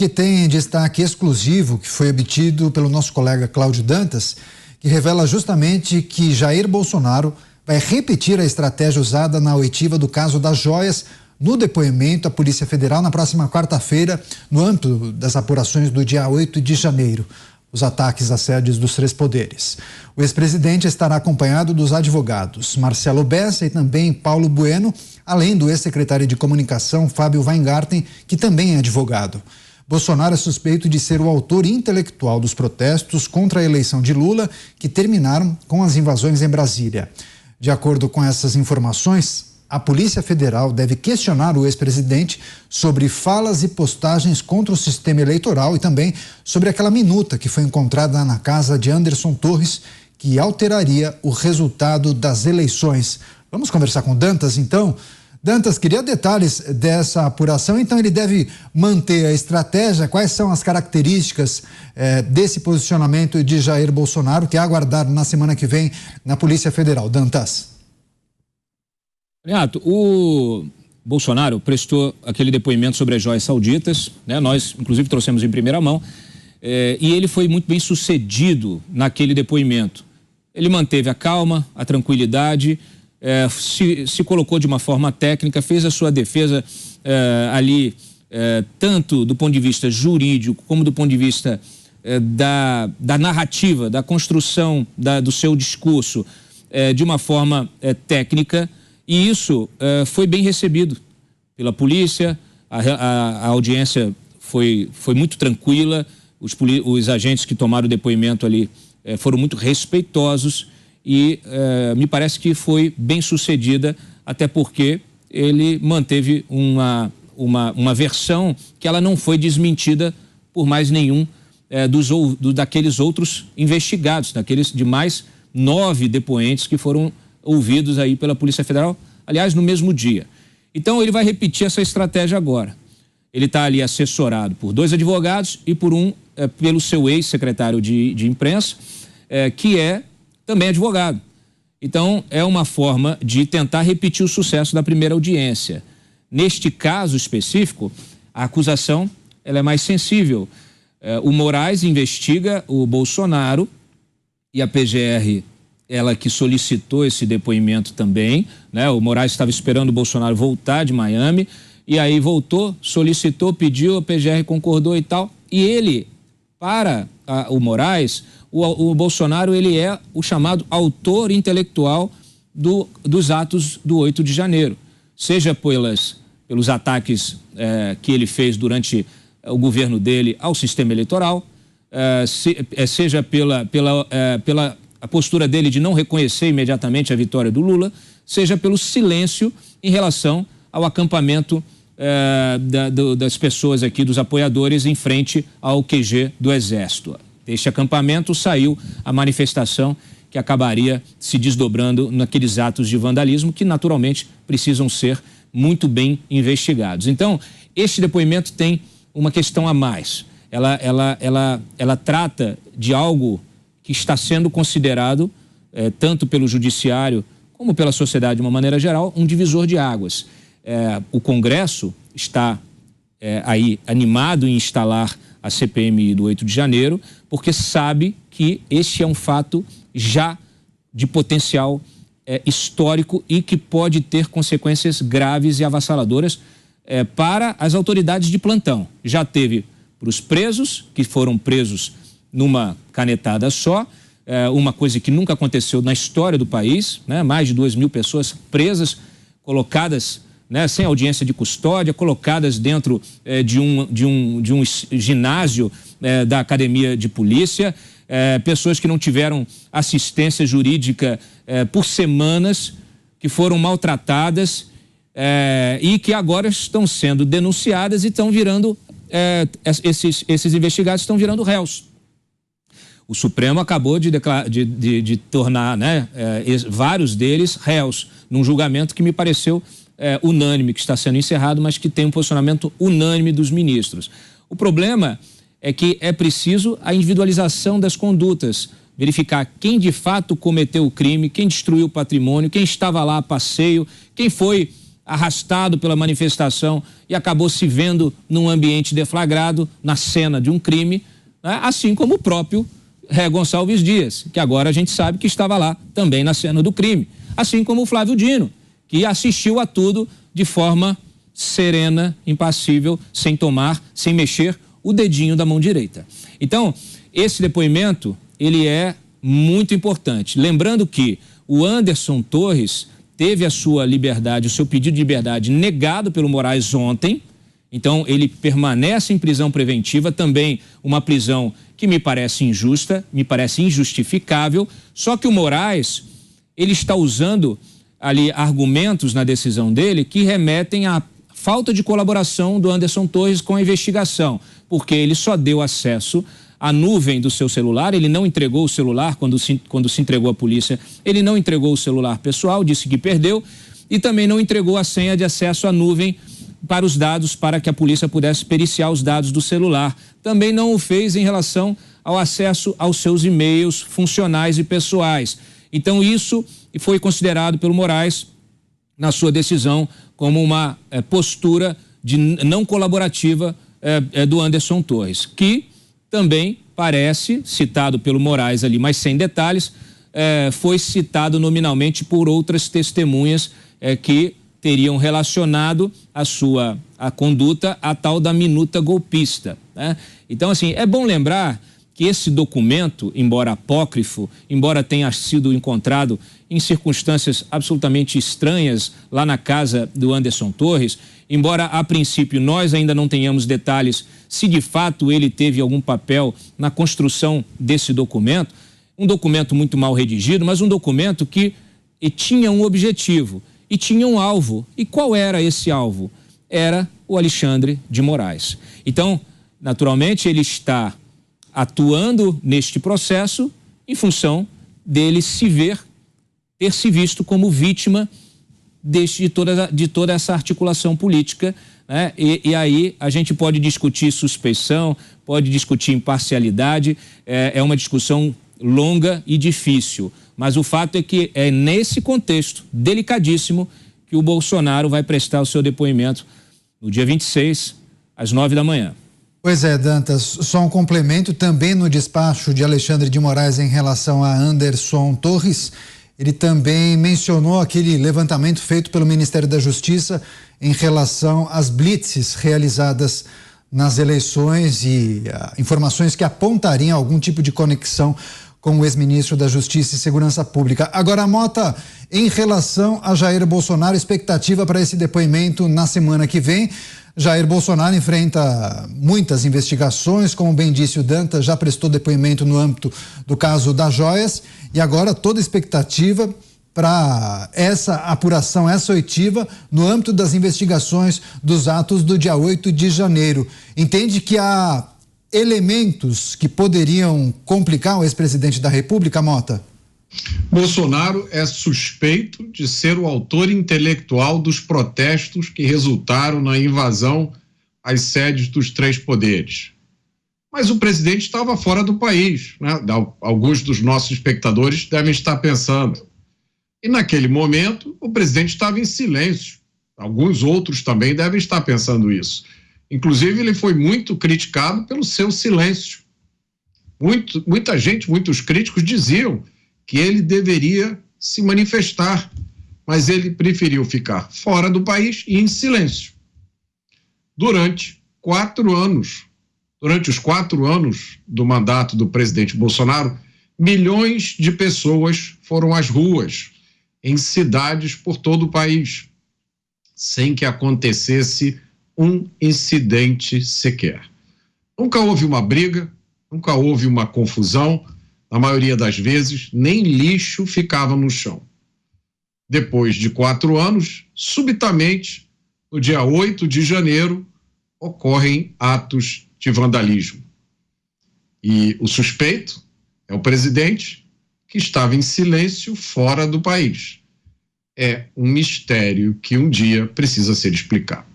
Que tem destaque exclusivo que foi obtido pelo nosso colega Cláudio Dantas, que revela justamente que Jair Bolsonaro vai repetir a estratégia usada na oitiva do caso das joias no depoimento à Polícia Federal na próxima quarta-feira, no âmbito das apurações do dia 8 de janeiro, os ataques às sedes dos três poderes. O ex-presidente estará acompanhado dos advogados Marcelo Bessa e também Paulo Bueno, além do ex-secretário de Comunicação Fábio Weingarten, que também é advogado. Bolsonaro é suspeito de ser o autor intelectual dos protestos contra a eleição de Lula, que terminaram com as invasões em Brasília. De acordo com essas informações, a Polícia Federal deve questionar o ex-presidente sobre falas e postagens contra o sistema eleitoral e também sobre aquela minuta que foi encontrada na casa de Anderson Torres, que alteraria o resultado das eleições. Vamos conversar com Dantas, então? Dantas, queria detalhes dessa apuração. Então, ele deve manter a estratégia? Quais são as características desse posicionamento de Jair Bolsonaro, que é aguardado na semana que vem na Polícia Federal? Dantas. Renato, o Bolsonaro prestou aquele depoimento sobre as joias sauditas, né? Nós, inclusive, trouxemos em primeira mão, e ele foi muito bem sucedido naquele depoimento. Ele manteve a calma, a tranquilidade, se colocou de uma forma técnica, fez a sua defesa ali, tanto do ponto de vista jurídico, como do ponto de vista da narrativa, da construção do seu discurso, de uma forma técnica, e isso foi bem recebido pela polícia. A audiência foi muito tranquila, os agentes que tomaram o depoimento ali foram muito respeitosos, e me parece que foi bem sucedida, até porque ele manteve uma versão que ela não foi desmentida por mais nenhum daqueles outros investigados, daqueles demais 9 depoentes que foram ouvidos aí pela Polícia Federal, aliás, no mesmo dia. Então, ele vai repetir essa estratégia agora. Ele está ali assessorado por 2 advogados e pelo seu ex-secretário de imprensa, que é também advogado. Então, é uma forma de tentar repetir o sucesso da primeira audiência. Neste caso específico, a acusação ela é mais sensível. O Moraes investiga o Bolsonaro e a PGR, ela que solicitou esse depoimento também, né? O Moraes estava esperando o Bolsonaro voltar de Miami, e aí voltou, solicitou, pediu, a PGR concordou e tal. E ele, para o Moraes, o Bolsonaro, ele é o chamado autor intelectual dos atos do 8 de janeiro, seja pelos ataques que ele fez durante o governo dele ao sistema eleitoral, seja pela a postura dele de não reconhecer imediatamente a vitória do Lula, seja pelo silêncio em relação ao acampamento das pessoas aqui, dos apoiadores, em frente ao QG do Exército. Deste acampamento saiu a manifestação que acabaria se desdobrando naqueles atos de vandalismo que naturalmente precisam ser muito bem investigados. Então, este depoimento tem uma questão a mais. Ela trata de algo que está sendo considerado, tanto pelo judiciário como pela sociedade de uma maneira geral, um divisor de águas. O Congresso está aí animado em instalar a CPMI do 8 de janeiro, porque sabe que este é um fato já de potencial histórico e que pode ter consequências graves e avassaladoras para as autoridades de plantão. Já teve para os presos, que foram presos numa canetada só, uma coisa que nunca aconteceu na história do país, né? Mais de 2.000 pessoas presas, colocadas, né, sem audiência de custódia, colocadas dentro de um ginásio da academia de polícia, pessoas que não tiveram assistência jurídica por semanas, que foram maltratadas e que agora estão sendo denunciadas e estão virando, esses investigados estão virando réus. O Supremo acabou de tornar, né, vários deles réus, num julgamento que me pareceu unânime, que está sendo encerrado, mas que tem um posicionamento unânime dos ministros. O problema é que é preciso a individualização das condutas, verificar quem de fato cometeu o crime, quem destruiu o patrimônio, quem estava lá a passeio, quem foi arrastado pela manifestação e acabou se vendo num ambiente deflagrado, na cena de um crime, né? Assim como o próprio Gonçalves Dias, que agora a gente sabe que estava lá também na cena do crime. Assim como o Flávio Dino, que assistiu a tudo de forma serena, impassível, sem mexer o dedinho da mão direita. Então, esse depoimento, ele é muito importante. Lembrando que o Anderson Torres teve a sua liberdade, o seu pedido de liberdade negado pelo Moraes ontem. Então, ele permanece em prisão preventiva, também uma prisão que me parece injusta, me parece injustificável. Só que o Moraes, ele está usando ali argumentos na decisão dele que remetem à falta de colaboração do Anderson Torres com a investigação, porque ele só deu acesso à nuvem do seu celular, ele não entregou o celular quando se entregou à polícia, ele não entregou o celular pessoal, disse que perdeu, e também não entregou a senha de acesso à nuvem para os dados, para que a polícia pudesse periciar os dados do celular. Também não o fez em relação ao acesso aos seus e-mails funcionais e pessoais. Então isso foi considerado pelo Moraes, na sua decisão, como uma postura não colaborativa do Anderson Torres, que também parece, citado pelo Moraes ali, mas sem detalhes, foi citado nominalmente por outras testemunhas que teriam relacionado a conduta à tal da minuta golpista, né? Então, assim, é bom lembrar que esse documento, embora apócrifo, embora tenha sido encontrado em circunstâncias absolutamente estranhas lá na casa do Anderson Torres, embora a princípio nós ainda não tenhamos detalhes se de fato ele teve algum papel na construção desse documento, um documento muito mal redigido, mas um documento que tinha um objetivo e tinha um alvo. E qual era esse alvo? Era o Alexandre de Moraes. Então, naturalmente, ele está atuando neste processo em função dele ter se visto como vítima de toda essa articulação política, né? E aí a gente pode discutir suspeição, pode discutir imparcialidade, é uma discussão longa e difícil, mas o fato é que é nesse contexto delicadíssimo que o Bolsonaro vai prestar o seu depoimento no dia 26, às 9 da manhã. Pois é, Dantas, só um complemento também no despacho de Alexandre de Moraes em relação a Anderson Torres. Ele também mencionou aquele levantamento feito pelo Ministério da Justiça em relação às blitzes realizadas nas eleições e informações que apontariam algum tipo de conexão com o ex-ministro da Justiça e Segurança Pública. Agora, Mota, em relação a Jair Bolsonaro, expectativa para esse depoimento na semana que vem. Jair Bolsonaro enfrenta muitas investigações, como bem disse o Dantas, já prestou depoimento no âmbito do caso das joias e agora toda expectativa para essa apuração, essa oitiva no âmbito das investigações dos atos do dia 8 de janeiro. Entende que há elementos que poderiam complicar o ex-presidente da República, Mota? Bolsonaro é suspeito de ser o autor intelectual dos protestos que resultaram na invasão às sedes dos três poderes. Mas o presidente estava fora do país, né? Alguns dos nossos espectadores devem estar pensando. E naquele momento, o presidente estava em silêncio. Alguns outros também devem estar pensando isso. Inclusive, ele foi muito criticado pelo seu silêncio. Muita gente, muitos críticos diziam que ele deveria se manifestar, mas ele preferiu ficar fora do país e em silêncio. Durante os 4 anos do mandato do presidente Bolsonaro, milhões de pessoas foram às ruas, em cidades por todo o país, sem que acontecesse um incidente sequer. Nunca houve uma briga, nunca houve uma confusão. Na maioria das vezes, nem lixo ficava no chão. Depois de 4 anos, subitamente, no dia 8 de janeiro, ocorrem atos de vandalismo. E o suspeito é o presidente, que estava em silêncio fora do país. É um mistério que um dia precisa ser explicado.